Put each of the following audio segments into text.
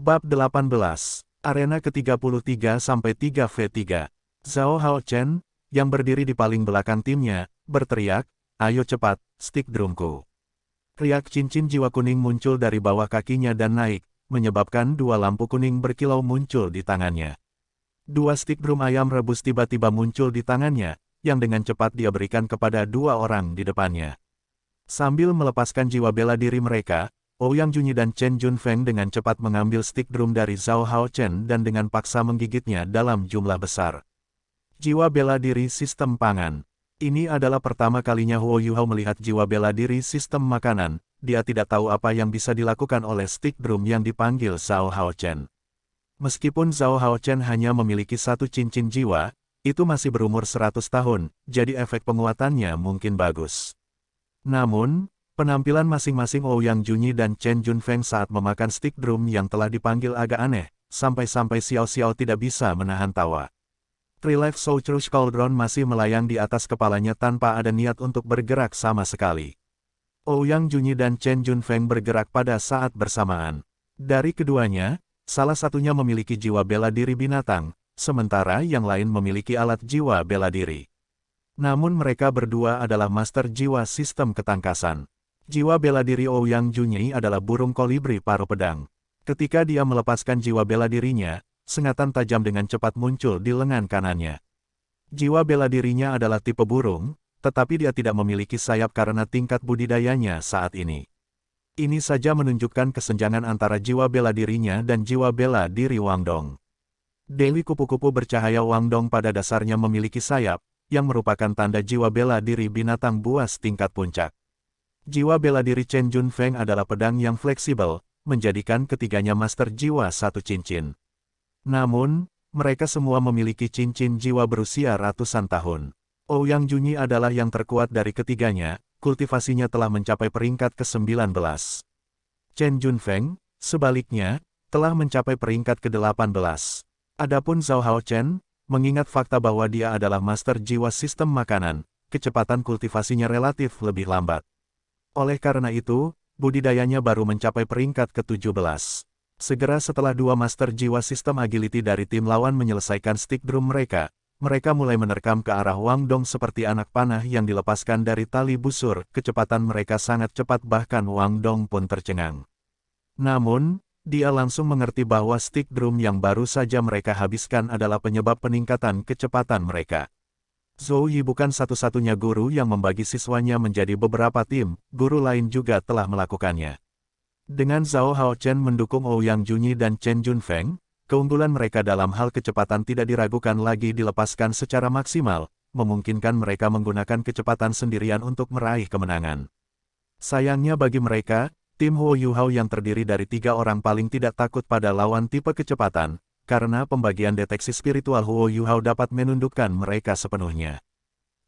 Bab 18, Arena ke-33-3v3. Zhao Haochen, yang berdiri di paling belakang timnya, berteriak, "Ayo cepat, stick drumku." Riak cincin jiwa kuning muncul dari bawah kakinya dan naik, menyebabkan dua lampu kuning berkilau muncul di tangannya. Dua stick drum ayam rebus tiba-tiba muncul di tangannya, yang dengan cepat dia berikan kepada dua orang di depannya. Sambil melepaskan jiwa bela diri mereka, Ouyang Junyi dan Chen Junfeng dengan cepat mengambil stick drum dari Zhao Haochen dan dengan paksa menggigitnya dalam jumlah besar. Jiwa bela diri sistem pangan. Ini adalah pertama kalinya Huo Yuhao melihat jiwa bela diri sistem makanan. Dia tidak tahu apa yang bisa dilakukan oleh stick drum yang dipanggil Zhao Haochen. Meskipun Zhao Haochen hanya memiliki satu cincin jiwa, itu masih berumur 100 tahun, jadi efek penguatannya mungkin bagus. Namun, penampilan masing-masing Ouyang Junyi dan Chen Junfeng saat memakan stick drum yang telah dipanggil agak aneh, sampai-sampai Xiao Xiao tidak bisa menahan tawa. Three-Life Southrush Cauldron masih melayang di atas kepalanya tanpa ada niat untuk bergerak sama sekali. Ouyang Junyi dan Chen Junfeng bergerak pada saat bersamaan. Dari keduanya, salah satunya memiliki jiwa bela diri binatang, sementara yang lain memiliki alat jiwa bela diri. Namun mereka berdua adalah master jiwa sistem ketangkasan. Jiwa bela diri Ouyang Junyi adalah burung kolibri paruh pedang. Ketika dia melepaskan jiwa bela dirinya, sengatan tajam dengan cepat muncul di lengan kanannya. Jiwa bela dirinya adalah tipe burung, tetapi dia tidak memiliki sayap karena tingkat budidayanya saat ini. Ini saja menunjukkan kesenjangan antara jiwa bela dirinya dan jiwa bela diri Wang Dong. Dewi kupu-kupu bercahaya Wang Dong pada dasarnya memiliki sayap, yang merupakan tanda jiwa bela diri binatang buas tingkat puncak. Jiwa bela diri Chen Junfeng adalah pedang yang fleksibel, menjadikan ketiganya master jiwa satu cincin. Namun, mereka semua memiliki cincin jiwa berusia ratusan tahun. Ouyang Junyi adalah yang terkuat dari ketiganya, kultivasinya telah mencapai peringkat ke-19. Chen Junfeng, sebaliknya, telah mencapai peringkat ke-18. Adapun Zhao Haochen, mengingat fakta bahwa dia adalah master jiwa sistem makanan, kecepatan kultivasinya relatif lebih lambat. Oleh karena itu, budidayanya baru mencapai peringkat ke-17. Segera setelah dua master jiwa sistem agility dari tim lawan menyelesaikan stick drum mereka mulai menerkam ke arah Wang Dong seperti anak panah yang dilepaskan dari tali busur. Kecepatan mereka sangat cepat bahkan Wang Dong pun tercengang. Namun, dia langsung mengerti bahwa stick drum yang baru saja mereka habiskan adalah penyebab peningkatan kecepatan mereka. Zhou Yi bukan satu-satunya guru yang membagi siswanya menjadi beberapa tim, guru lain juga telah melakukannya. Dengan Zhao Haochen mendukung Ouyang Junyi dan Chen Junfeng, keunggulan mereka dalam hal kecepatan tidak diragukan lagi dilepaskan secara maksimal, memungkinkan mereka menggunakan kecepatan sendirian untuk meraih kemenangan. Sayangnya bagi mereka, tim Huo Yuhao yang terdiri dari 3 orang paling tidak takut pada lawan tipe kecepatan, karena pembagian deteksi spiritual Huo Yuhao dapat menundukkan mereka sepenuhnya.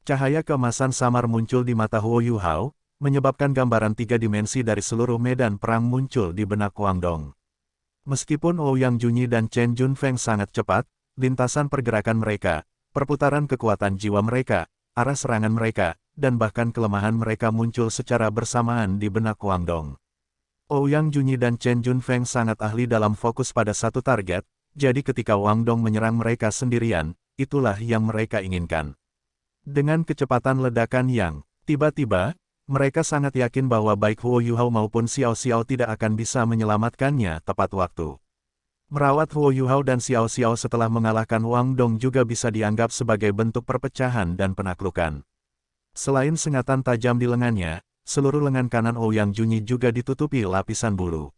Cahaya keemasan samar muncul di mata Huo Yuhao, menyebabkan gambaran 3 dimensi dari seluruh medan perang muncul di benak Wang Dong. Meskipun Ouyang Junyi dan Chen Junfeng sangat cepat, lintasan pergerakan mereka, perputaran kekuatan jiwa mereka, arah serangan mereka, dan bahkan kelemahan mereka muncul secara bersamaan di benak Wang Dong. Ouyang Junyi dan Chen Junfeng sangat ahli dalam fokus pada satu target, jadi ketika Wang Dong menyerang mereka sendirian, itulah yang mereka inginkan. Dengan kecepatan ledakan yang tiba-tiba, mereka sangat yakin bahwa baik Huo Yuhao maupun Xiao Xiao tidak akan bisa menyelamatkannya tepat waktu. Merawat Huo Yuhao dan Xiao Xiao setelah mengalahkan Wang Dong juga bisa dianggap sebagai bentuk perpecahan dan penaklukan. Selain sengatan tajam di lengannya, seluruh lengan kanan Ouyang Junyi juga ditutupi lapisan bulu.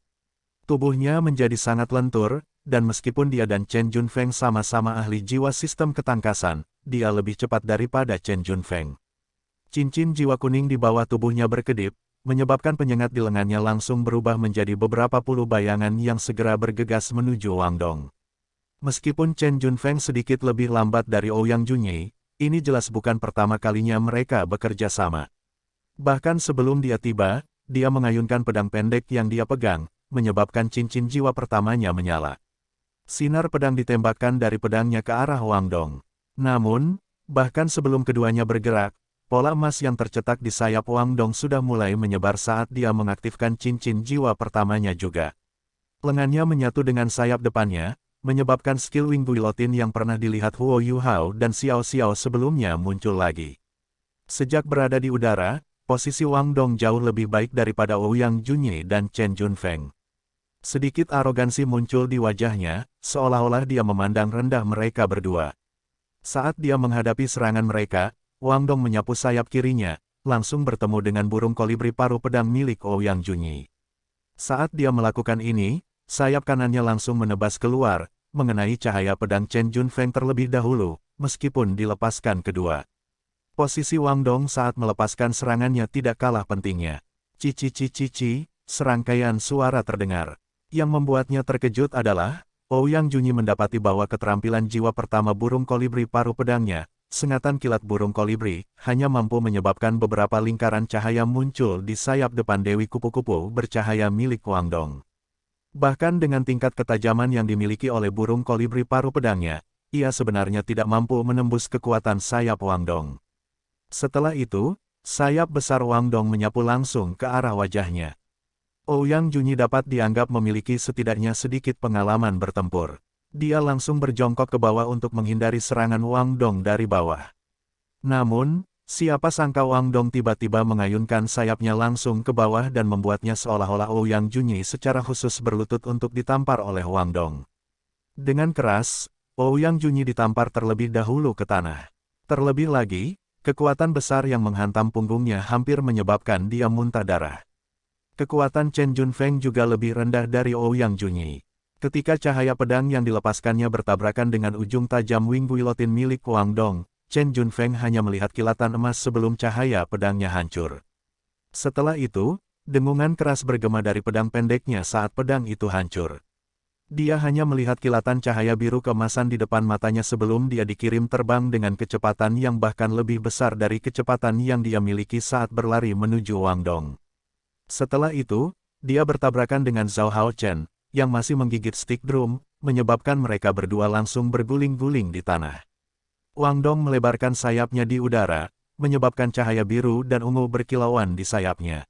Tubuhnya menjadi sangat lentur, dan meskipun dia dan Chen Junfeng sama-sama ahli jiwa sistem ketangkasan, dia lebih cepat daripada Chen Junfeng. Cincin jiwa kuning di bawah tubuhnya berkedip, menyebabkan penyengat di lengannya langsung berubah menjadi beberapa puluh bayangan yang segera bergegas menuju Wang Dong. Meskipun Chen Junfeng sedikit lebih lambat dari Ouyang Junyi, ini jelas bukan pertama kalinya mereka bekerja sama. Bahkan sebelum dia tiba, dia mengayunkan pedang pendek yang dia pegang, menyebabkan cincin jiwa pertamanya menyala. Sinar pedang ditembakkan dari pedangnya ke arah Wang Dong. Namun, bahkan sebelum keduanya bergerak, pola emas yang tercetak di sayap Wang Dong sudah mulai menyebar saat dia mengaktifkan cincin jiwa pertamanya juga. Lengannya menyatu dengan sayap depannya, menyebabkan skill Wing Guillotine yang pernah dilihat Huo Yuhao dan Xiao Xiao sebelumnya muncul lagi. Sejak berada di udara, posisi Wang Dong jauh lebih baik daripada Ouyang Junyi dan Chen Junfeng. Sedikit arogansi muncul di wajahnya, seolah-olah dia memandang rendah mereka berdua. Saat dia menghadapi serangan mereka, Wang Dong menyapu sayap kirinya, langsung bertemu dengan burung kolibri paruh pedang milik Ouyang Junyi. Saat dia melakukan ini, sayap kanannya langsung menebas keluar, mengenai cahaya pedang Chen Junfeng terlebih dahulu, meskipun dilepaskan kedua. Posisi Wang Dong saat melepaskan serangannya tidak kalah pentingnya. Cici-cici-cici, serangkaian suara terdengar. Yang membuatnya terkejut adalah, Ouyang Junyi mendapati bahwa keterampilan jiwa pertama burung kolibri paruh pedangnya, sengatan kilat burung kolibri, hanya mampu menyebabkan beberapa lingkaran cahaya muncul di sayap depan Dewi Kupu-Kupu bercahaya milik Wang Dong. Bahkan dengan tingkat ketajaman yang dimiliki oleh burung kolibri paruh pedangnya, ia sebenarnya tidak mampu menembus kekuatan sayap Wang Dong. Setelah itu, sayap besar Wang Dong menyapu langsung ke arah wajahnya. Ouyang Junyi dapat dianggap memiliki setidaknya sedikit pengalaman bertempur. Dia langsung berjongkok ke bawah untuk menghindari serangan Wang Dong dari bawah. Namun, siapa sangka Wang Dong tiba-tiba mengayunkan sayapnya langsung ke bawah dan membuatnya seolah-olah Ouyang Junyi secara khusus berlutut untuk ditampar oleh Wang Dong. Dengan keras, Ouyang Junyi ditampar terlebih dahulu ke tanah. Terlebih lagi, kekuatan besar yang menghantam punggungnya hampir menyebabkan dia muntah darah. Kekuatan Chen Junfeng juga lebih rendah dari Ouyang Junyi. Ketika cahaya pedang yang dilepaskannya bertabrakan dengan ujung tajam Wing Guillotine milik Wang Dong, Chen Junfeng hanya melihat kilatan emas sebelum cahaya pedangnya hancur. Setelah itu, dengungan keras bergema dari pedang pendeknya saat pedang itu hancur. Dia hanya melihat kilatan cahaya biru keemasan di depan matanya sebelum dia dikirim terbang dengan kecepatan yang bahkan lebih besar dari kecepatan yang dia miliki saat berlari menuju Wang Dong. Setelah itu, dia bertabrakan dengan Zhao Hao Chen, yang masih menggigit stick drum, menyebabkan mereka berdua langsung berguling-guling di tanah. Wang Dong melebarkan sayapnya di udara, menyebabkan cahaya biru dan ungu berkilauan di sayapnya.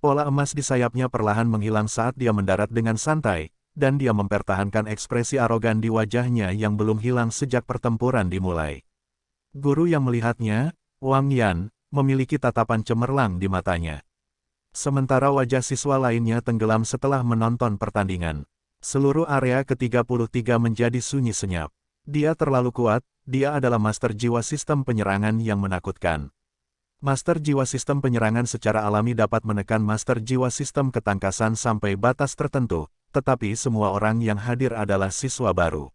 Pola emas di sayapnya perlahan menghilang saat dia mendarat dengan santai, dan dia mempertahankan ekspresi arogan di wajahnya yang belum hilang sejak pertempuran dimulai. Guru yang melihatnya, Wang Yan, memiliki tatapan cemerlang di matanya. Sementara wajah siswa lainnya tenggelam setelah menonton pertandingan. Seluruh area ke-33 menjadi sunyi senyap. Dia terlalu kuat, dia adalah master jiwa sistem penyerangan yang menakutkan. Master jiwa sistem penyerangan secara alami dapat menekan master jiwa sistem ketangkasan sampai batas tertentu, tetapi semua orang yang hadir adalah siswa baru.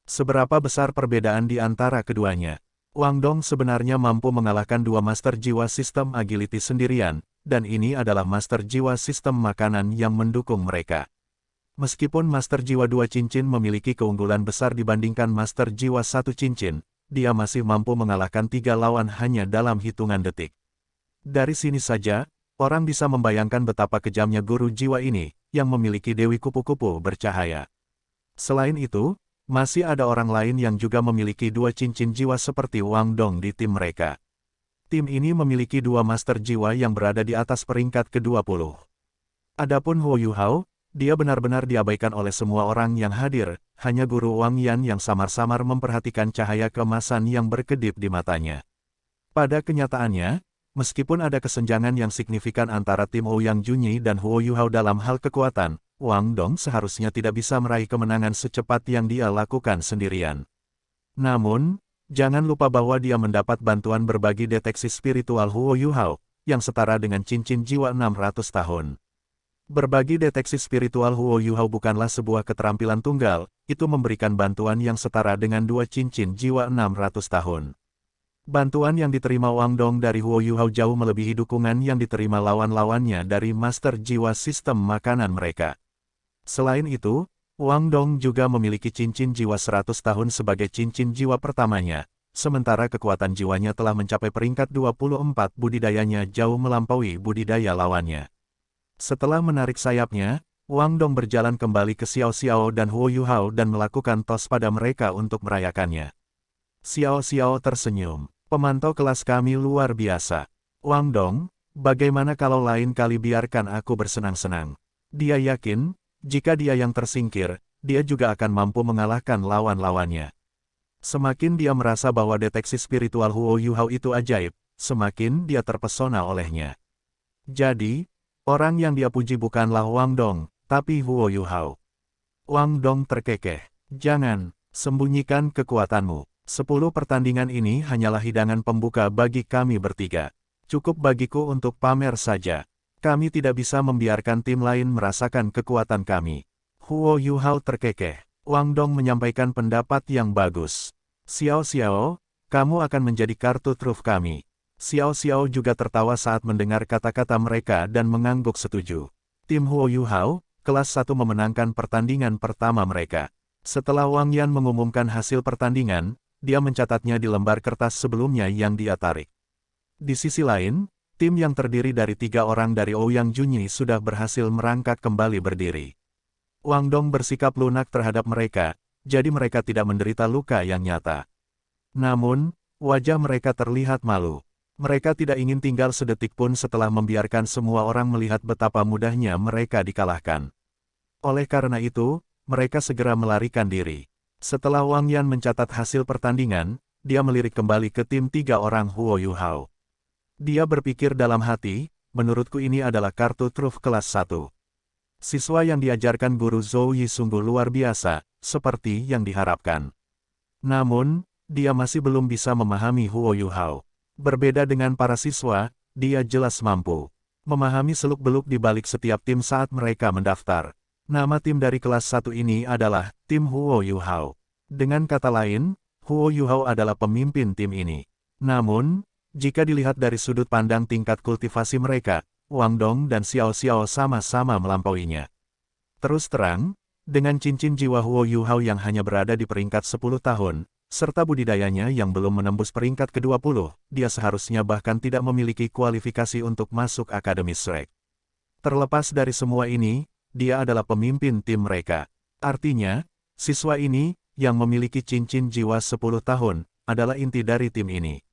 Seberapa besar perbedaan di antara keduanya? Wang Dong sebenarnya mampu mengalahkan dua master jiwa sistem agility sendirian, dan ini adalah master jiwa sistem makanan yang mendukung mereka. Meskipun master jiwa 2 cincin memiliki keunggulan besar dibandingkan master jiwa 1 cincin, dia masih mampu mengalahkan 3 lawan hanya dalam hitungan detik. Dari sini saja, orang bisa membayangkan betapa kejamnya guru jiwa ini, yang memiliki Dewi Kupu-Kupu bercahaya. Selain itu, masih ada orang lain yang juga memiliki 2 cincin jiwa seperti Wang Dong di tim mereka. Tim ini memiliki 2 master jiwa yang berada di atas peringkat ke-20. Adapun Huo Yuhao, dia benar-benar diabaikan oleh semua orang yang hadir, hanya guru Wang Yan yang samar-samar memperhatikan cahaya keemasan yang berkedip di matanya. Pada kenyataannya, meskipun ada kesenjangan yang signifikan antara tim Ouyang Junyi dan Huo Yuhao dalam hal kekuatan, Wang Dong seharusnya tidak bisa meraih kemenangan secepat yang dia lakukan sendirian. Namun, jangan lupa bahwa dia mendapat bantuan berbagi deteksi spiritual Huo Yuhao, yang setara dengan cincin jiwa 600 tahun. Berbagi deteksi spiritual Huo Yuhao bukanlah sebuah keterampilan tunggal, itu memberikan bantuan yang setara dengan 2 cincin jiwa 600 tahun. Bantuan yang diterima Wang Dong dari Huo Yuhao jauh melebihi dukungan yang diterima lawan-lawannya dari master jiwa sistem makanan mereka. Selain itu, Wang Dong juga memiliki cincin jiwa 100 tahun sebagai cincin jiwa pertamanya, sementara kekuatan jiwanya telah mencapai peringkat 24 budidayanya jauh melampaui budidaya lawannya. Setelah menarik sayapnya, Wang Dong berjalan kembali ke Xiao Xiao dan Huo Yuhao dan melakukan tos pada mereka untuk merayakannya. Xiao Xiao tersenyum. Pemantau kelas kami luar biasa. Wang Dong, bagaimana kalau lain kali biarkan aku bersenang-senang? Dia yakin, Jika dia yang tersingkir, dia juga akan mampu mengalahkan lawan-lawannya. Semakin dia merasa bahwa deteksi spiritual Huo Yuhao itu ajaib, semakin dia terpesona olehnya. Jadi, orang yang dia puji bukanlah Wang Dong, tapi Huo Yuhao. Wang Dong terkekeh. Jangan, sembunyikan kekuatanmu. 10 pertandingan ini hanyalah hidangan pembuka bagi kami bertiga. Cukup bagiku untuk pamer saja. Kami tidak bisa membiarkan tim lain merasakan kekuatan kami. Huo Yuhao terkekeh. Wang Dong menyampaikan pendapat yang bagus. Xiao Xiao, kamu akan menjadi kartu truf kami. Xiao Xiao juga tertawa saat mendengar kata-kata mereka dan mengangguk setuju. Tim Huo Yuhao, kelas 1 memenangkan pertandingan pertama mereka. Setelah Wang Yan mengumumkan hasil pertandingan, dia mencatatnya di lembar kertas sebelumnya yang dia tarik. Di sisi lain, tim yang terdiri dari 3 orang dari Ouyang Junyi sudah berhasil merangkak kembali berdiri. Wang Dong bersikap lunak terhadap mereka, jadi mereka tidak menderita luka yang nyata. Namun, wajah mereka terlihat malu. Mereka tidak ingin tinggal sedetik pun setelah membiarkan semua orang melihat betapa mudahnya mereka dikalahkan. Oleh karena itu, mereka segera melarikan diri. Setelah Wang Yan mencatat hasil pertandingan, dia melirik kembali ke tim 3 orang Huo Yuhao. Dia berpikir dalam hati, menurutku ini adalah kartu truf kelas 1. Siswa yang diajarkan guru Zhou Yi sungguh luar biasa, seperti yang diharapkan. Namun, dia masih belum bisa memahami Huo Yuhao. Berbeda dengan para siswa, dia jelas mampu memahami seluk-beluk di balik setiap tim saat mereka mendaftar. Nama tim dari kelas 1 ini adalah tim Huo Yuhao. Dengan kata lain, Huo Yuhao adalah pemimpin tim ini. Namun, jika dilihat dari sudut pandang tingkat kultivasi mereka, Wang Dong dan Xiao Xiao sama-sama melampauinya. Terus terang, dengan cincin jiwa Huo Yuhao yang hanya berada di peringkat 10 tahun, serta budidayanya yang belum menembus peringkat ke-20, dia seharusnya bahkan tidak memiliki kualifikasi untuk masuk Akademi Shrek. Terlepas dari semua ini, dia adalah pemimpin tim mereka. Artinya, siswa ini, yang memiliki cincin jiwa 10 tahun, adalah inti dari tim ini.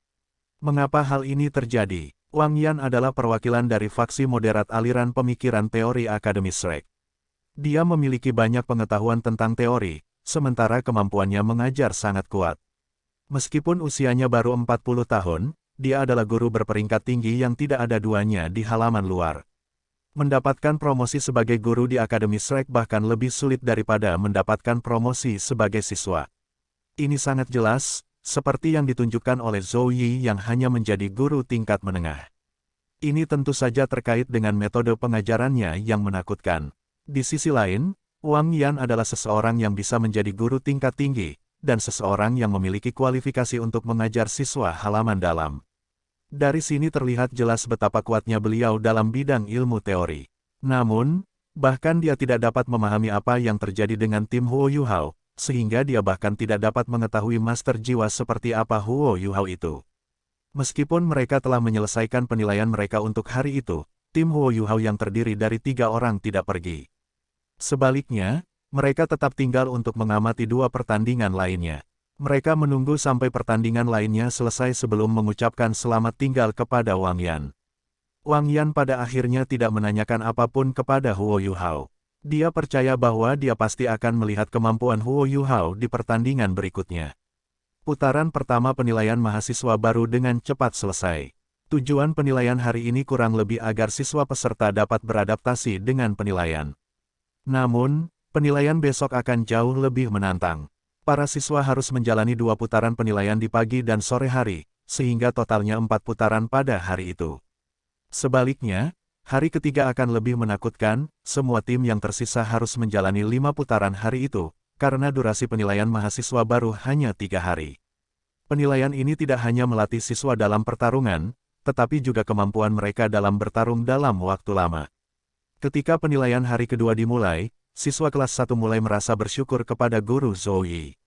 Mengapa hal ini terjadi? Wang Yan adalah perwakilan dari faksi moderat aliran pemikiran teori Akademi Shrek. Dia memiliki banyak pengetahuan tentang teori, sementara kemampuannya mengajar sangat kuat. Meskipun usianya baru 40 tahun, dia adalah guru berperingkat tinggi yang tidak ada duanya di halaman luar. Mendapatkan promosi sebagai guru di Akademi Shrek bahkan lebih sulit daripada mendapatkan promosi sebagai siswa. Ini sangat jelas, seperti yang ditunjukkan oleh Zhou Yi yang hanya menjadi guru tingkat menengah. Ini tentu saja terkait dengan metode pengajarannya yang menakutkan. Di sisi lain, Wang Yan adalah seseorang yang bisa menjadi guru tingkat tinggi, dan seseorang yang memiliki kualifikasi untuk mengajar siswa halaman dalam. Dari sini terlihat jelas betapa kuatnya beliau dalam bidang ilmu teori. Namun, bahkan dia tidak dapat memahami apa yang terjadi dengan tim Huo Yuhao, sehingga dia bahkan tidak dapat mengetahui master jiwa seperti apa Huo Yuhao itu. Meskipun mereka telah menyelesaikan penilaian mereka untuk hari itu, tim Huo Yuhao yang terdiri dari 3 orang tidak pergi. Sebaliknya, mereka tetap tinggal untuk mengamati 2 pertandingan lainnya. Mereka menunggu sampai pertandingan lainnya selesai sebelum mengucapkan selamat tinggal kepada Wang Yan. Wang Yan pada akhirnya tidak menanyakan apapun kepada Huo Yuhao. Dia percaya bahwa dia pasti akan melihat kemampuan Huo Yuhao di pertandingan berikutnya. Putaran pertama penilaian mahasiswa baru dengan cepat selesai. Tujuan penilaian hari ini kurang lebih agar siswa peserta dapat beradaptasi dengan penilaian. Namun, penilaian besok akan jauh lebih menantang. Para siswa harus menjalani 2 putaran penilaian di pagi dan sore hari, sehingga totalnya 4 putaran pada hari itu. Sebaliknya, hari ketiga akan lebih menakutkan, semua tim yang tersisa harus menjalani 5 putaran hari itu, karena durasi penilaian mahasiswa baru hanya 3 hari. Penilaian ini tidak hanya melatih siswa dalam pertarungan, tetapi juga kemampuan mereka dalam bertarung dalam waktu lama. Ketika penilaian hari kedua dimulai, siswa kelas 1 mulai merasa bersyukur kepada guru Zhou Yi.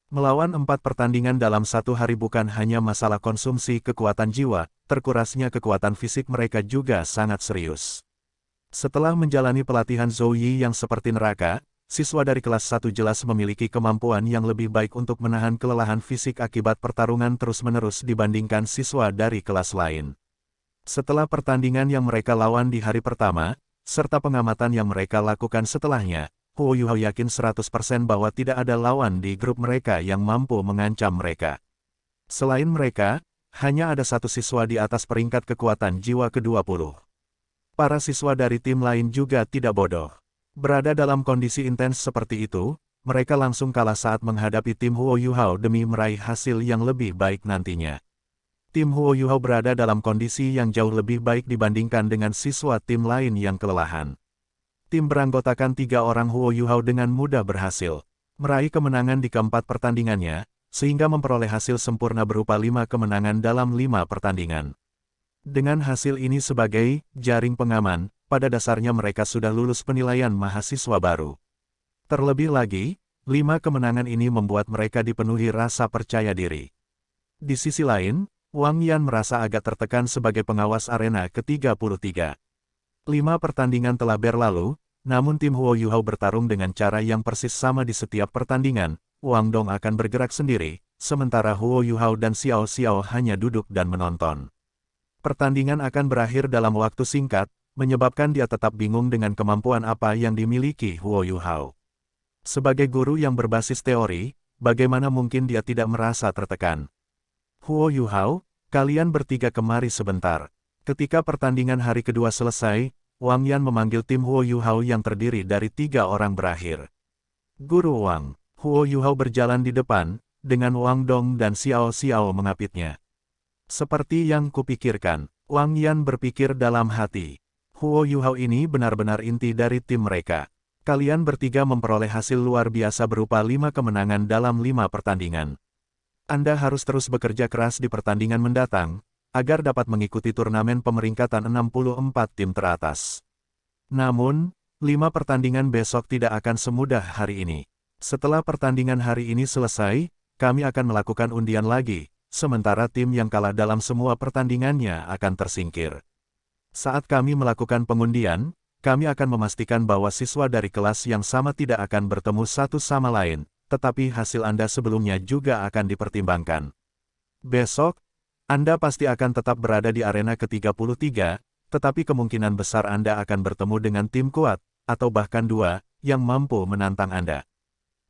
Melawan 4 pertandingan dalam 1 hari bukan hanya masalah konsumsi kekuatan jiwa, terkurasnya kekuatan fisik mereka juga sangat serius. Setelah menjalani pelatihan Zhou Yi yang seperti neraka, siswa dari kelas 1 jelas memiliki kemampuan yang lebih baik untuk menahan kelelahan fisik akibat pertarungan terus-menerus dibandingkan siswa dari kelas lain. Setelah pertandingan yang mereka lawan di hari pertama, serta pengamatan yang mereka lakukan setelahnya, Huo Yuhao yakin 100% bahwa tidak ada lawan di grup mereka yang mampu mengancam mereka. Selain mereka, hanya ada satu siswa di atas peringkat kekuatan jiwa ke-20. Para siswa dari tim lain juga tidak bodoh. Berada dalam kondisi intens seperti itu, mereka langsung kalah saat menghadapi tim Huo Yuhao demi meraih hasil yang lebih baik nantinya. Tim Huo Yuhao berada dalam kondisi yang jauh lebih baik dibandingkan dengan siswa tim lain yang kelelahan. Tim beranggotakan 3 orang Huo Yuhao dengan mudah berhasil meraih kemenangan di keempat pertandingannya, sehingga memperoleh hasil sempurna berupa 5 kemenangan dalam 5 pertandingan. Dengan hasil ini sebagai jaring pengaman, pada dasarnya mereka sudah lulus penilaian mahasiswa baru. Terlebih lagi, 5 kemenangan ini membuat mereka dipenuhi rasa percaya diri. Di sisi lain, Wang Yan merasa agak tertekan sebagai pengawas arena ke-33. 5 pertandingan telah berlalu, namun tim Huo Yuhao bertarung dengan cara yang persis sama di setiap pertandingan. Wang Dong akan bergerak sendiri, sementara Huo Yuhao dan Xiao Xiao hanya duduk dan menonton. Pertandingan akan berakhir dalam waktu singkat, menyebabkan dia tetap bingung dengan kemampuan apa yang dimiliki Huo Yuhao. Sebagai guru yang berbasis teori, bagaimana mungkin dia tidak merasa tertekan? Huo Yuhao, kalian bertiga kemari sebentar. Ketika pertandingan hari kedua selesai, Wang Yan memanggil tim Huo Yuhao yang terdiri dari 3 orang berakhir. Guru Wang, Huo Yuhao berjalan di depan, dengan Wang Dong dan Xiao Xiao mengapitnya. Seperti yang kupikirkan, Wang Yan berpikir dalam hati. Huo Yuhao ini benar-benar inti dari tim mereka. Kalian bertiga memperoleh hasil luar biasa berupa 5 kemenangan dalam 5 pertandingan. Anda harus terus bekerja keras di pertandingan mendatang, agar dapat mengikuti turnamen pemeringkatan 64 tim teratas. Namun, 5 pertandingan besok tidak akan semudah hari ini. Setelah pertandingan hari ini selesai, kami akan melakukan undian lagi, sementara tim yang kalah dalam semua pertandingannya akan tersingkir. Saat kami melakukan pengundian, kami akan memastikan bahwa siswa dari kelas yang sama tidak akan bertemu satu sama lain, tetapi hasil Anda sebelumnya juga akan dipertimbangkan. Besok, Anda pasti akan tetap berada di arena ke-33, tetapi kemungkinan besar Anda akan bertemu dengan tim kuat, atau bahkan 2, yang mampu menantang Anda.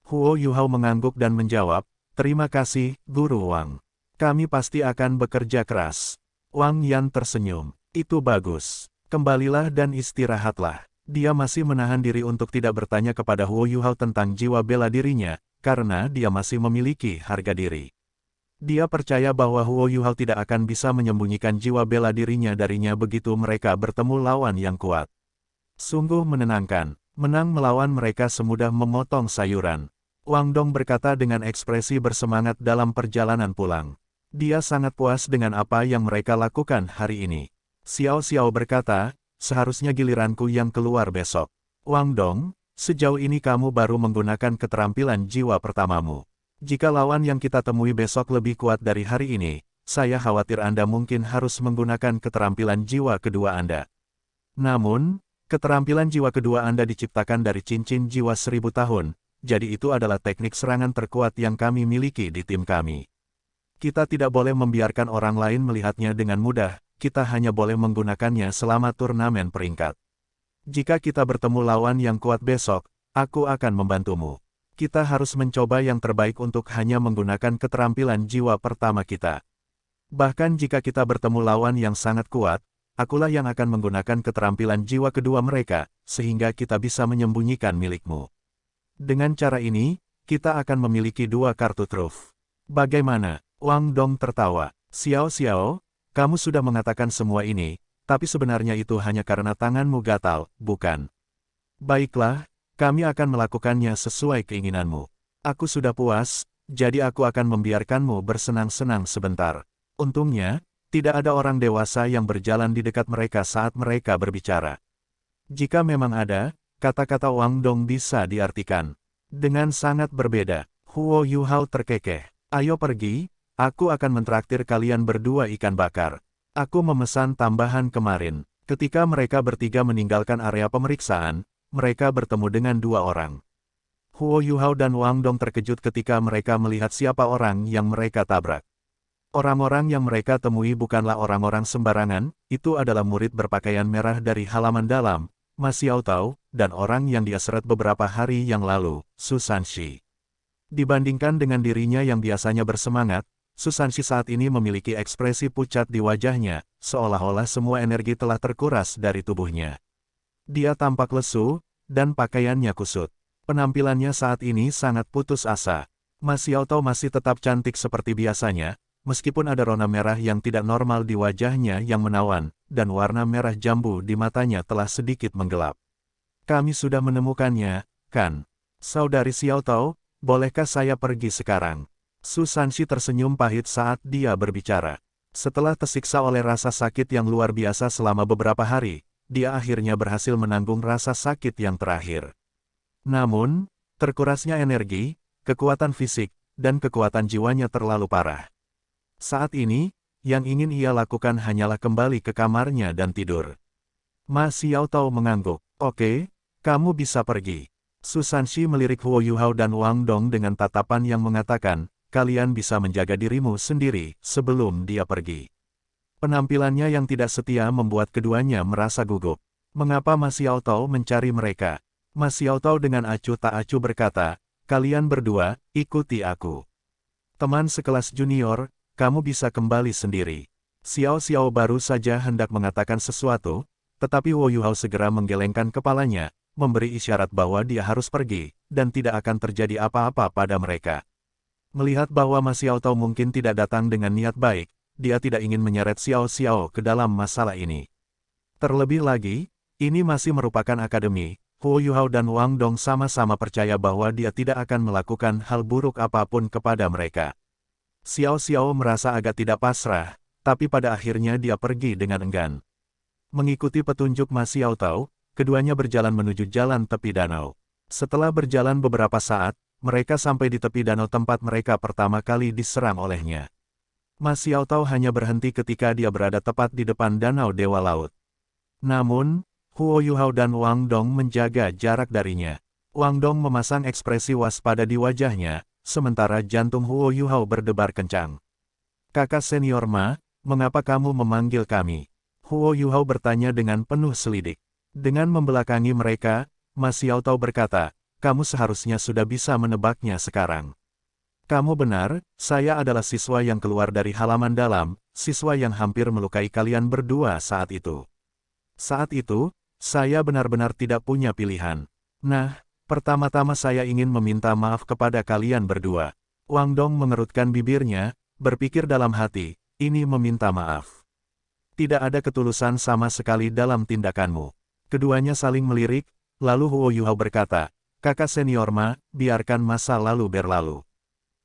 Huo Yuhao mengangguk dan menjawab, terima kasih, Guru Wang. Kami pasti akan bekerja keras. Wang Yan tersenyum. Itu bagus. Kembalilah dan istirahatlah. Dia masih menahan diri untuk tidak bertanya kepada Huo Yuhao tentang jiwa bela dirinya, karena dia masih memiliki harga diri. Dia percaya bahwa Huo Yuhao tidak akan bisa menyembunyikan jiwa bela dirinya darinya begitu mereka bertemu lawan yang kuat. Sungguh menenangkan, menang melawan mereka semudah memotong sayuran. Wang Dong berkata dengan ekspresi bersemangat dalam perjalanan pulang. Dia sangat puas dengan apa yang mereka lakukan hari ini. Xiao Xiao berkata, seharusnya giliranku yang keluar besok. Wang Dong, sejauh ini kamu baru menggunakan keterampilan jiwa pertamamu. Jika lawan yang kita temui besok lebih kuat dari hari ini, saya khawatir Anda mungkin harus menggunakan keterampilan jiwa kedua Anda. Namun, keterampilan jiwa kedua Anda diciptakan dari cincin jiwa 1000 tahun, jadi itu adalah teknik serangan terkuat yang kami miliki di tim kami. Kita tidak boleh membiarkan orang lain melihatnya dengan mudah, kita hanya boleh menggunakannya selama turnamen peringkat. Jika kita bertemu lawan yang kuat besok, aku akan membantumu. Kita harus mencoba yang terbaik untuk hanya menggunakan keterampilan jiwa pertama kita. Bahkan jika kita bertemu lawan yang sangat kuat, akulah yang akan menggunakan keterampilan jiwa kedua mereka, sehingga kita bisa menyembunyikan milikmu. Dengan cara ini, kita akan memiliki 2 kartu truf. Bagaimana? Wang Dong tertawa. Xiao Xiao, kamu sudah mengatakan semua ini, tapi sebenarnya itu hanya karena tanganmu gatal, bukan? Baiklah. Kami akan melakukannya sesuai keinginanmu. Aku sudah puas, jadi aku akan membiarkanmu bersenang-senang sebentar. Untungnya, tidak ada orang dewasa yang berjalan di dekat mereka saat mereka berbicara. Jika memang ada, kata-kata Wang Dong bisa diartikan dengan sangat berbeda. Huo Yuhao terkekeh. Ayo pergi, aku akan mentraktir kalian berdua ikan bakar. Aku memesan tambahan kemarin. Ketika mereka bertiga meninggalkan area pemeriksaan, mereka bertemu dengan 2 orang. Huo Yuhao dan Wang Dong terkejut ketika mereka melihat siapa orang yang mereka tabrak. Orang-orang yang mereka temui bukanlah orang-orang sembarangan, itu adalah murid berpakaian merah dari halaman dalam, Ma Xiaotao, dan orang yang dia seret beberapa hari yang lalu, Su Sanxi. Dibandingkan dengan dirinya yang biasanya bersemangat, Su Sanxi saat ini memiliki ekspresi pucat di wajahnya, seolah-olah semua energi telah terkuras dari tubuhnya. Dia tampak lesu, dan pakaiannya kusut. Penampilannya saat ini sangat putus asa. Ma Xiaotao masih tetap cantik seperti biasanya, meskipun ada rona merah yang tidak normal di wajahnya yang menawan, dan warna merah jambu di matanya telah sedikit menggelap. Kami sudah menemukannya, kan? Saudari Xiaotao, bolehkah saya pergi sekarang? Su Sanxi tersenyum pahit saat dia berbicara. Setelah tersiksa oleh rasa sakit yang luar biasa selama beberapa hari, dia akhirnya berhasil menanggung rasa sakit yang terakhir. Namun, terkurasnya energi, kekuatan fisik, dan kekuatan jiwanya terlalu parah. Saat ini, yang ingin ia lakukan hanyalah kembali ke kamarnya dan tidur. Ma Xiaotao mengangguk. Oke, kamu bisa pergi. Su Sanxi melirik Huo Yuhao dan Wang Dong dengan tatapan yang mengatakan, kalian bisa menjaga dirimu sendiri sebelum dia pergi. Penampilannya yang tidak setia membuat keduanya merasa gugup. Mengapa Ma Xiaotao mencari mereka? Ma Xiaotao dengan acuh tak acuh berkata, kalian berdua, ikuti aku. Teman sekelas junior, kamu bisa kembali sendiri. Xiao Xiao baru saja hendak mengatakan sesuatu, tetapi Huo Yuhao segera menggelengkan kepalanya, memberi isyarat bahwa dia harus pergi, dan tidak akan terjadi apa-apa pada mereka. Melihat bahwa Ma Xiaotao mungkin tidak datang dengan niat baik, dia tidak ingin menyeret Xiao Xiao ke dalam masalah ini. Terlebih lagi, ini masih merupakan akademi. Huo Yuhao dan Wang Dong sama-sama percaya bahwa dia tidak akan melakukan hal buruk apapun kepada mereka. Xiao Xiao merasa agak tidak pasrah, tapi pada akhirnya dia pergi dengan enggan. Mengikuti petunjuk Ma Xiaotao, keduanya berjalan menuju jalan tepi danau. Setelah berjalan beberapa saat, mereka sampai di tepi danau tempat mereka pertama kali diserang olehnya. Ma Xiaotao hanya berhenti ketika dia berada tepat di depan danau Dewa Laut. Namun, Huo Yuhao dan Wang Dong menjaga jarak darinya. Wang Dong memasang ekspresi waspada di wajahnya, sementara jantung Huo Yuhao berdebar kencang. Kakak senior Ma, mengapa kamu memanggil kami? Huo Yuhao bertanya dengan penuh selidik. Dengan membelakangi mereka, Ma Xiaotao berkata, kamu seharusnya sudah bisa menebaknya sekarang. Kamu benar, saya adalah siswa yang keluar dari halaman dalam, siswa yang hampir melukai kalian berdua saat itu. Saat itu, saya benar-benar tidak punya pilihan. Nah, pertama-tama saya ingin meminta maaf kepada kalian berdua. Wang Dong mengerutkan bibirnya, berpikir dalam hati, ini meminta maaf. Tidak ada ketulusan sama sekali dalam tindakanmu. Keduanya saling melirik, lalu Huo Yuhao berkata, kakak senior Ma, biarkan masa lalu berlalu.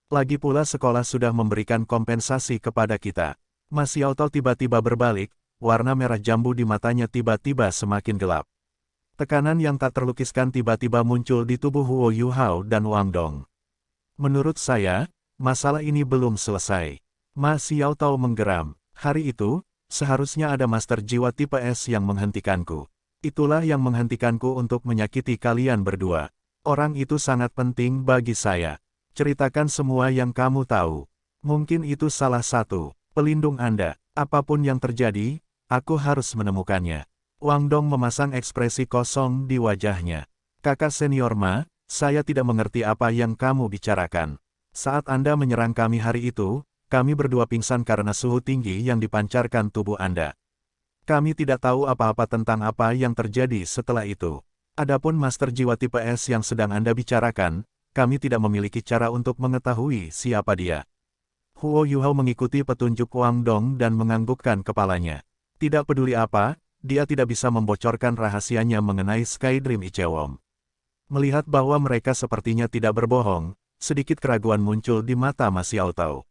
Lagi pula sekolah sudah memberikan kompensasi kepada kita. Ma Xiaotao tiba-tiba berbalik, warna merah jambu di matanya tiba-tiba semakin gelap. Tekanan yang tak terlukiskan tiba-tiba muncul di tubuh Huo Yuhao dan Wang Dong. Menurut saya, masalah ini belum selesai. Ma Xiaotao menggeram. Hari itu, seharusnya ada master jiwa tipe S yang menghentikanku. Itulah yang menghentikanku untuk menyakiti kalian berdua. Orang itu sangat penting bagi saya. Ceritakan semua yang kamu tahu. Mungkin itu salah satu pelindung Anda. Apapun yang terjadi, aku harus menemukannya. Wang Dong memasang ekspresi kosong di wajahnya. Kakak senior Ma, saya tidak mengerti apa yang kamu bicarakan. Saat Anda menyerang kami hari itu, kami berdua pingsan karena suhu tinggi yang dipancarkan tubuh Anda. Kami tidak tahu apa-apa tentang apa yang terjadi setelah itu. Adapun master jiwa tipe S yang sedang Anda bicarakan, kami tidak memiliki cara untuk mengetahui siapa dia. Huo Yuhao mengikuti petunjuk Wang Dong dan menganggukkan kepalanya. Tidak peduli apa, dia tidak bisa membocorkan rahasianya mengenai Sky Dream Icewon. Melihat bahwa mereka sepertinya tidak berbohong, sedikit keraguan muncul di mata Ma Xiaotao.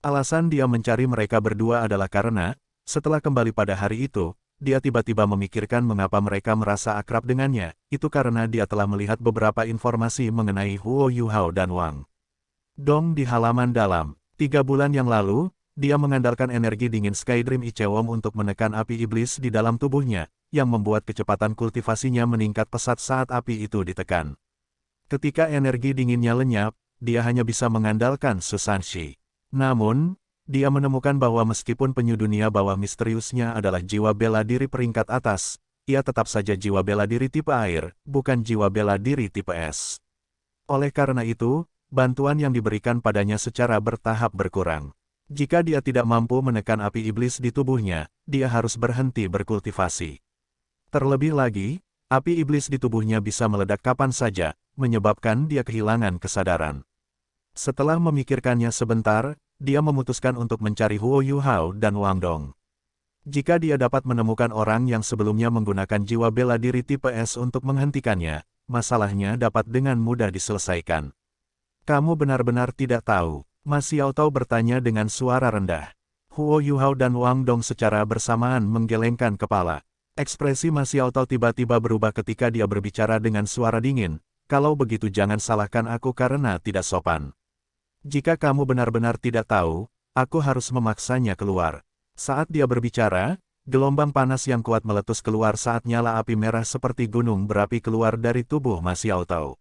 Alasan dia mencari mereka berdua adalah karena, setelah kembali pada hari itu, dia tiba-tiba memikirkan mengapa mereka merasa akrab dengannya, itu karena dia telah melihat beberapa informasi mengenai Huo Yuhao dan Wang Dong di halaman dalam. 3 bulan yang lalu, dia mengandalkan energi dingin Sky Dream Icewon untuk menekan api iblis di dalam tubuhnya, yang membuat kecepatan kultivasinya meningkat pesat saat api itu ditekan. Ketika energi dinginnya lenyap, dia hanya bisa mengandalkan Su Sanxi. Namun, dia menemukan bahwa meskipun penyu dunia bawah misteriusnya adalah jiwa bela diri peringkat atas, ia tetap saja jiwa bela diri tipe air, bukan jiwa bela diri tipe es. Oleh karena itu, bantuan yang diberikan padanya secara bertahap berkurang. Jika dia tidak mampu menekan api iblis di tubuhnya, dia harus berhenti berkultivasi. Terlebih lagi, api iblis di tubuhnya bisa meledak kapan saja, menyebabkan dia kehilangan kesadaran. Setelah memikirkannya sebentar, dia memutuskan untuk mencari Huo Yuhao dan Wang Dong. Jika dia dapat menemukan orang yang sebelumnya menggunakan jiwa bela diri tipe S untuk menghentikannya, masalahnya dapat dengan mudah diselesaikan. Kamu benar-benar tidak tahu, Ma Xiaotao bertanya dengan suara rendah. Huo Yuhao dan Wang Dong secara bersamaan menggelengkan kepala. Ekspresi Ma Xiaotao tiba-tiba berubah ketika dia berbicara dengan suara dingin. Kalau begitu jangan salahkan aku karena tidak sopan. Jika kamu benar-benar tidak tahu, aku harus memaksanya keluar. Saat dia berbicara, gelombang panas yang kuat meletus keluar saat nyala api merah seperti gunung berapi keluar dari tubuh Ma Xiaotao.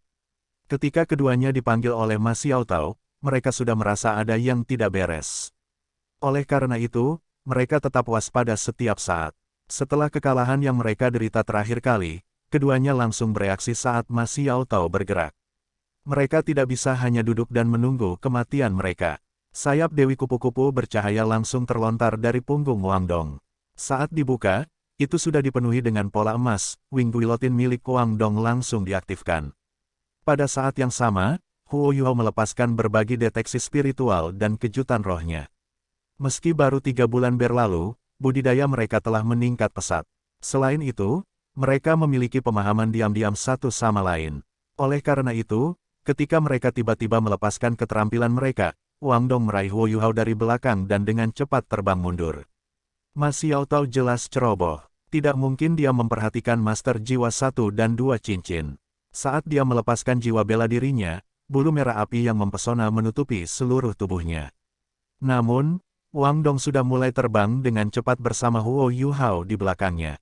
Ketika keduanya dipanggil oleh Ma Xiaotao, mereka sudah merasa ada yang tidak beres. Oleh karena itu, mereka tetap waspada setiap saat. Setelah kekalahan yang mereka derita terakhir kali, keduanya langsung bereaksi saat Ma Xiaotao bergerak. Mereka tidak bisa hanya duduk dan menunggu kematian mereka. Sayap Dewi Kupu-Kupu bercahaya langsung terlontar dari punggung Wang Dong. Saat dibuka, itu sudah dipenuhi dengan pola emas, wing guillotine milik Wang Dong langsung diaktifkan. Pada saat yang sama, Huo Yuhao melepaskan berbagi deteksi spiritual dan kejutan rohnya. Meski baru 3 bulan berlalu, budidaya mereka telah meningkat pesat. Selain itu, mereka memiliki pemahaman diam-diam satu sama lain. Oleh karena itu, ketika mereka tiba-tiba melepaskan keterampilan mereka, Wang Dong meraih Huo Yuhao dari belakang dan dengan cepat terbang mundur. Ma Xiaotao jelas ceroboh. Tidak mungkin dia memperhatikan Master Jiwa 1 dan 2 cincin. Saat dia melepaskan jiwa bela dirinya, bulu merah api yang mempesona menutupi seluruh tubuhnya. Namun, Wang Dong sudah mulai terbang dengan cepat bersama Huo Yuhao di belakangnya.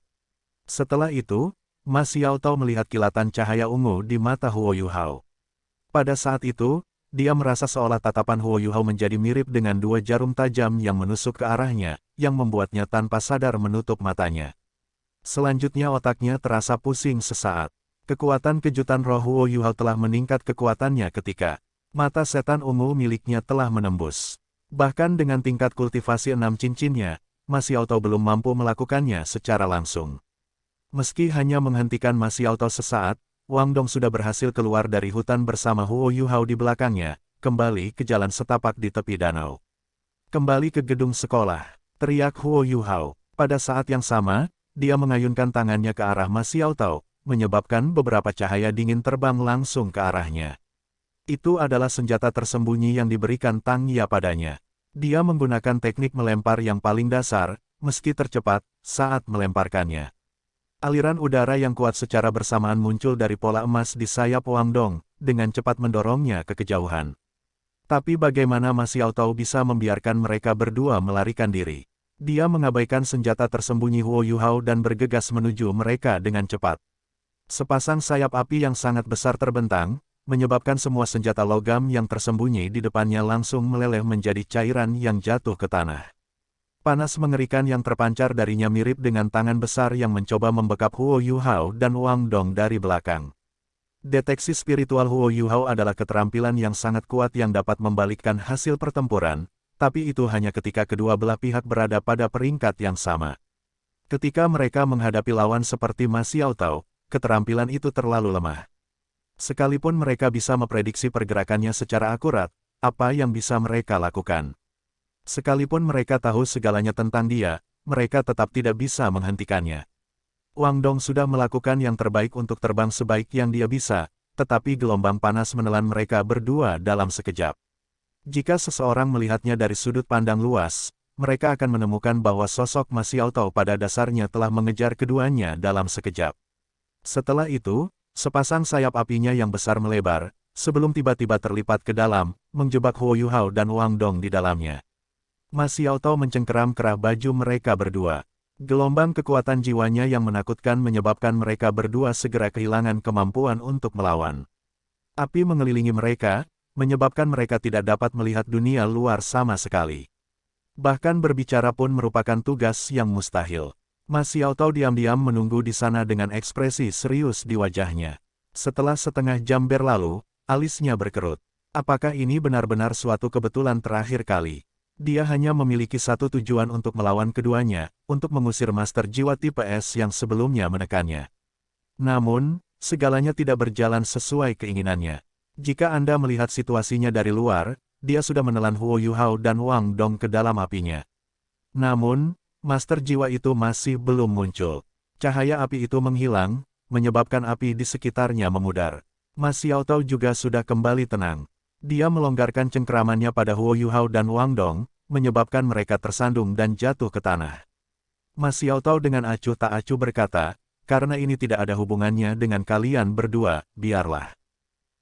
Setelah itu, Ma Xiaotao melihat kilatan cahaya ungu di mata Huo Yuhao. Pada saat itu, dia merasa seolah tatapan Huo Yuhao menjadi mirip dengan 2 jarum tajam yang menusuk ke arahnya, yang membuatnya tanpa sadar menutup matanya. Selanjutnya otaknya terasa pusing sesaat. Kekuatan kejutan roh Huo Yuhao telah meningkat kekuatannya ketika mata setan ungu miliknya telah menembus. Bahkan dengan tingkat kultivasi 6 cincinnya, Ma Xiaotao belum mampu melakukannya secara langsung. Meski hanya menghentikan Ma Xiaotao sesaat, Wang Dong sudah berhasil keluar dari hutan bersama Huo Yuhao di belakangnya, kembali ke jalan setapak di tepi danau. Kembali ke gedung sekolah, teriak Huo Yuhao. Pada saat yang sama, dia mengayunkan tangannya ke arah Ma Xiaotao, menyebabkan beberapa cahaya dingin terbang langsung ke arahnya. Itu adalah senjata tersembunyi yang diberikan Tang Ya padanya. Dia menggunakan teknik melempar yang paling dasar, meski tercepat, saat melemparkannya. Aliran udara yang kuat secara bersamaan muncul dari pola emas di sayap Wang Dong, dengan cepat mendorongnya ke kejauhan. Tapi bagaimana Ma Xiaotao bisa membiarkan mereka berdua melarikan diri? Dia mengabaikan senjata tersembunyi Huo Yuhao dan bergegas menuju mereka dengan cepat. Sepasang sayap api yang sangat besar terbentang, menyebabkan semua senjata logam yang tersembunyi di depannya langsung meleleh menjadi cairan yang jatuh ke tanah. Panas mengerikan yang terpancar darinya mirip dengan tangan besar yang mencoba membekap Huo Yuhao dan Wang Dong dari belakang. Deteksi spiritual Huo Yuhao adalah keterampilan yang sangat kuat yang dapat membalikkan hasil pertempuran, tapi itu hanya ketika kedua belah pihak berada pada peringkat yang sama. Ketika mereka menghadapi lawan seperti Ma Xiaotao, keterampilan itu terlalu lemah. Sekalipun mereka bisa memprediksi pergerakannya secara akurat, apa yang bisa mereka lakukan? Sekalipun mereka tahu segalanya tentang dia, mereka tetap tidak bisa menghentikannya. Wang Dong sudah melakukan yang terbaik untuk terbang sebaik yang dia bisa, tetapi gelombang panas menelan mereka berdua dalam sekejap. Jika seseorang melihatnya dari sudut pandang luas, mereka akan menemukan bahwa sosok Ma Xiaotao pada dasarnya telah mengejar keduanya dalam sekejap. Setelah itu, sepasang sayap apinya yang besar melebar, sebelum tiba-tiba terlipat ke dalam, menjebak Huo Yuhao dan Wang Dong di dalamnya. Ma Xiaotao mencengkeram kerah baju mereka berdua. Gelombang kekuatan jiwanya yang menakutkan menyebabkan mereka berdua segera kehilangan kemampuan untuk melawan. Api mengelilingi mereka, menyebabkan mereka tidak dapat melihat dunia luar sama sekali. Bahkan berbicara pun merupakan tugas yang mustahil. Ma Xiaotao diam-diam menunggu di sana dengan ekspresi serius di wajahnya. Setelah setengah jam berlalu, alisnya berkerut. Apakah ini benar-benar suatu kebetulan terakhir kali? Dia hanya memiliki satu tujuan untuk melawan keduanya, untuk mengusir Master Jiwa tipe S yang sebelumnya menekannya. Namun, segalanya tidak berjalan sesuai keinginannya. Jika Anda melihat situasinya dari luar, dia sudah menelan Huo Yuhao dan Wang Dong ke dalam apinya. Namun, Master Jiwa itu masih belum muncul. Cahaya api itu menghilang, menyebabkan api di sekitarnya memudar. Ma Xiaotao juga sudah kembali tenang. Dia melonggarkan cengkeramannya pada Huo Yuhao dan Wang Dong, menyebabkan mereka tersandung dan jatuh ke tanah. Ma Xiaotao dengan acuh tak acuh berkata, karena ini tidak ada hubungannya dengan kalian berdua, biarlah.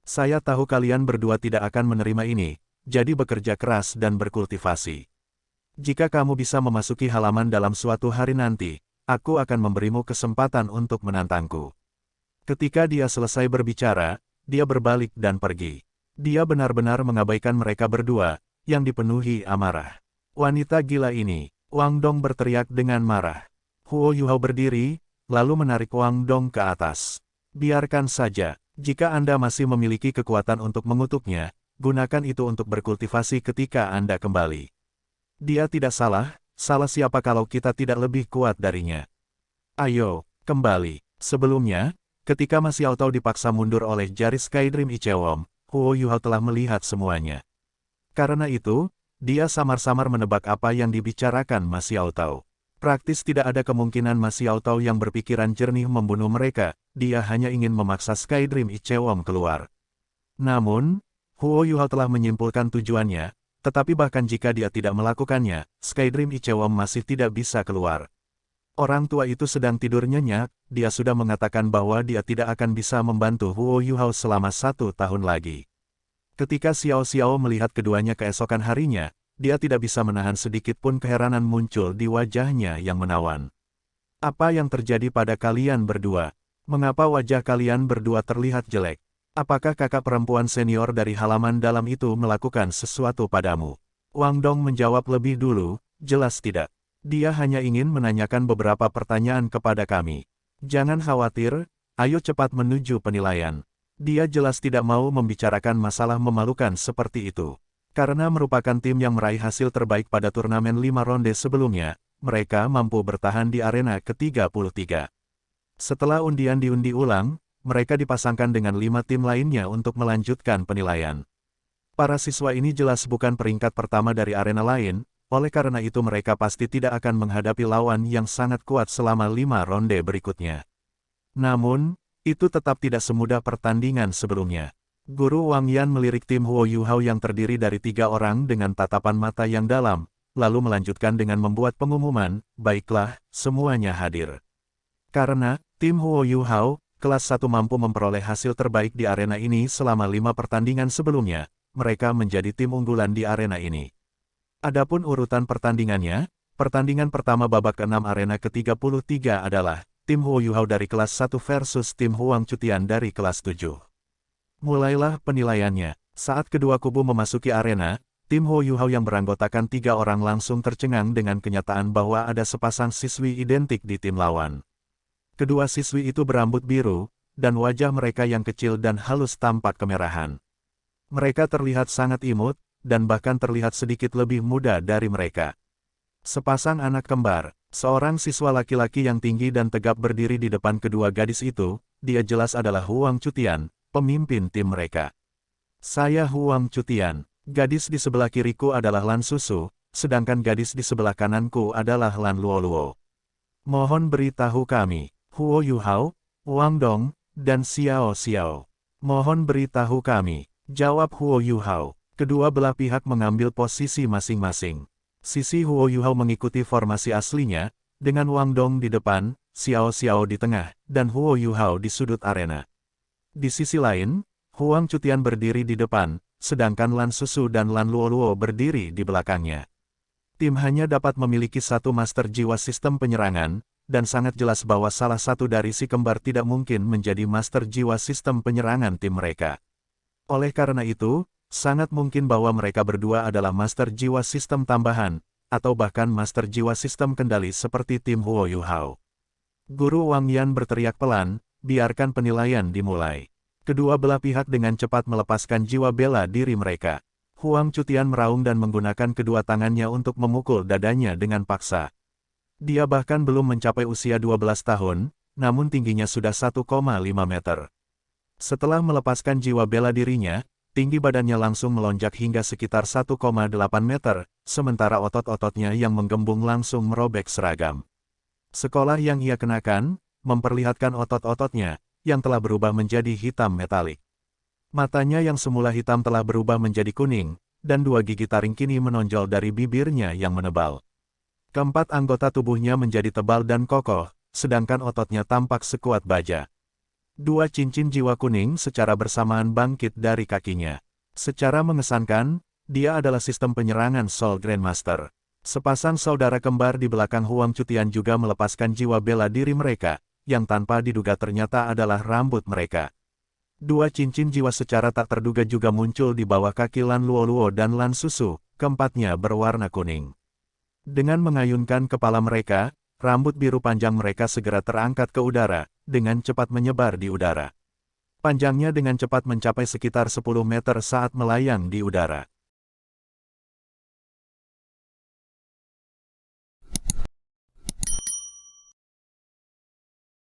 Saya tahu kalian berdua tidak akan menerima ini, jadi bekerja keras dan berkultivasi. Jika kamu bisa memasuki halaman dalam suatu hari nanti, aku akan memberimu kesempatan untuk menantangku. Ketika dia selesai berbicara, dia berbalik dan pergi. Dia benar-benar mengabaikan mereka berdua, yang dipenuhi amarah. Wanita gila ini, Wang Dong berteriak dengan marah. Huo Yuhao berdiri, lalu menarik Wang Dong ke atas. Biarkan saja, jika Anda masih memiliki kekuatan untuk mengutuknya, gunakan itu untuk berkultivasi ketika Anda kembali. Dia tidak salah siapa kalau kita tidak lebih kuat darinya. Ayo, kembali. Sebelumnya, ketika Ma Xiaotao dipaksa mundur oleh jari Skydream Ichewom, Huo Yuhao telah melihat semuanya. Karena itu, dia samar-samar menebak apa yang dibicarakan Ma Xiaotao. Praktis tidak ada kemungkinan Ma Xiaotao yang berpikiran jernih membunuh mereka, dia hanya ingin memaksa Skydream Ichewom keluar. Namun, Huo Yuhao telah menyimpulkan tujuannya, tetapi bahkan jika dia tidak melakukannya, Skydream Ichewom masih tidak bisa keluar. Orang tua itu sedang tidur nyenyak, dia sudah mengatakan bahwa dia tidak akan bisa membantu Huo Yuhao selama 1 tahun lagi. Ketika Xiao Xiao melihat keduanya keesokan harinya, dia tidak bisa menahan sedikit pun keheranan muncul di wajahnya yang menawan. Apa yang terjadi pada kalian berdua? Mengapa wajah kalian berdua terlihat jelek? Apakah kakak perempuan senior dari halaman dalam itu melakukan sesuatu padamu? Wang Dong menjawab lebih dulu, jelas tidak. Dia hanya ingin menanyakan beberapa pertanyaan kepada kami. Jangan khawatir, ayo cepat menuju penilaian. Dia jelas tidak mau membicarakan masalah memalukan seperti itu. Karena merupakan tim yang meraih hasil terbaik pada turnamen 5 ronde sebelumnya, mereka mampu bertahan di arena ke-33. Setelah undian diundi ulang, mereka dipasangkan dengan 5 tim lainnya untuk melanjutkan penilaian. Para siswa ini jelas bukan peringkat pertama dari arena lain, oleh karena itu mereka pasti tidak akan menghadapi lawan yang sangat kuat selama 5 ronde berikutnya. Namun, itu tetap tidak semudah pertandingan sebelumnya. Guru Wang Yan melirik tim Huo Yuhao yang terdiri dari 3 orang dengan tatapan mata yang dalam, lalu melanjutkan dengan membuat pengumuman, baiklah, semuanya hadir. Karena, tim Huo Yuhao, kelas 1 mampu memperoleh hasil terbaik di arena ini selama 5 pertandingan sebelumnya, mereka menjadi tim unggulan di arena ini. Adapun urutan pertandingannya, pertandingan pertama babak ke-6 arena ke-33 adalah, tim Huo Yuhao dari kelas 1 versus tim Huang Cutian dari kelas 7. Mulailah penilaiannya. Saat kedua kubu memasuki arena, tim Huo Yuhao yang beranggotakan 3 orang langsung tercengang dengan kenyataan bahwa ada sepasang siswi identik di tim lawan. Kedua siswi itu berambut biru, dan wajah mereka yang kecil dan halus tampak kemerahan. Mereka terlihat sangat imut, dan bahkan terlihat sedikit lebih muda dari mereka. Sepasang anak kembar, seorang siswa laki-laki yang tinggi dan tegap berdiri di depan kedua gadis itu, dia jelas adalah Huang Cutian, pemimpin tim mereka. Saya Huang Cutian, gadis di sebelah kiriku adalah Lan Susu, sedangkan gadis di sebelah kananku adalah Lan Luoluo. Mohon beritahu kami, Huo Yuhao, Wang Dong, dan Xiao Xiao. Mohon beritahu kami, jawab Huo Yuhao. Kedua belah pihak mengambil posisi masing-masing. Sisi Huo Yuhao mengikuti formasi aslinya, dengan Wang Dong di depan, Xiao Xiao di tengah, dan Huo Yuhao di sudut arena. Di sisi lain, Huang Cutian berdiri di depan, sedangkan Lan Susu dan Lan Luoluo berdiri di belakangnya. Tim hanya dapat memiliki satu master jiwa sistem penyerangan, dan sangat jelas bahwa salah satu dari si kembar tidak mungkin menjadi master jiwa sistem penyerangan tim mereka. Oleh karena itu, sangat mungkin bahwa mereka berdua adalah master jiwa sistem tambahan, atau bahkan master jiwa sistem kendali seperti tim Huo Yuhao. Guru Wang Yan berteriak pelan, biarkan penilaian dimulai. Kedua belah pihak dengan cepat melepaskan jiwa bela diri mereka. Huang Cutian meraung dan menggunakan kedua tangannya untuk memukul dadanya dengan paksa. Dia bahkan belum mencapai usia 12 tahun, namun tingginya sudah 1,5 meter. Setelah melepaskan jiwa bela dirinya, tinggi badannya langsung melonjak hingga sekitar 1,8 meter, sementara otot-ototnya yang menggembung langsung merobek seragam. Sekolah yang ia kenakan, memperlihatkan otot-ototnya, yang telah berubah menjadi hitam metalik. Matanya yang semula hitam telah berubah menjadi kuning, dan dua gigi taring kini menonjol dari bibirnya yang menebal. Keempat anggota tubuhnya menjadi tebal dan kokoh, sedangkan ototnya tampak sekuat baja. Dua cincin jiwa kuning secara bersamaan bangkit dari kakinya. Secara mengesankan, dia adalah sistem penyerangan Soul Grandmaster. Sepasang saudara kembar di belakang Huang Cutian juga melepaskan jiwa bela diri mereka, yang tanpa diduga ternyata adalah rambut mereka. Dua cincin jiwa secara tak terduga juga muncul di bawah kaki Lan Luoluo dan Lan Susu, keempatnya berwarna kuning. Dengan mengayunkan kepala mereka, rambut biru panjang mereka segera terangkat ke udara, dengan cepat menyebar di udara. Panjangnya dengan cepat mencapai sekitar 10 meter saat melayang di udara.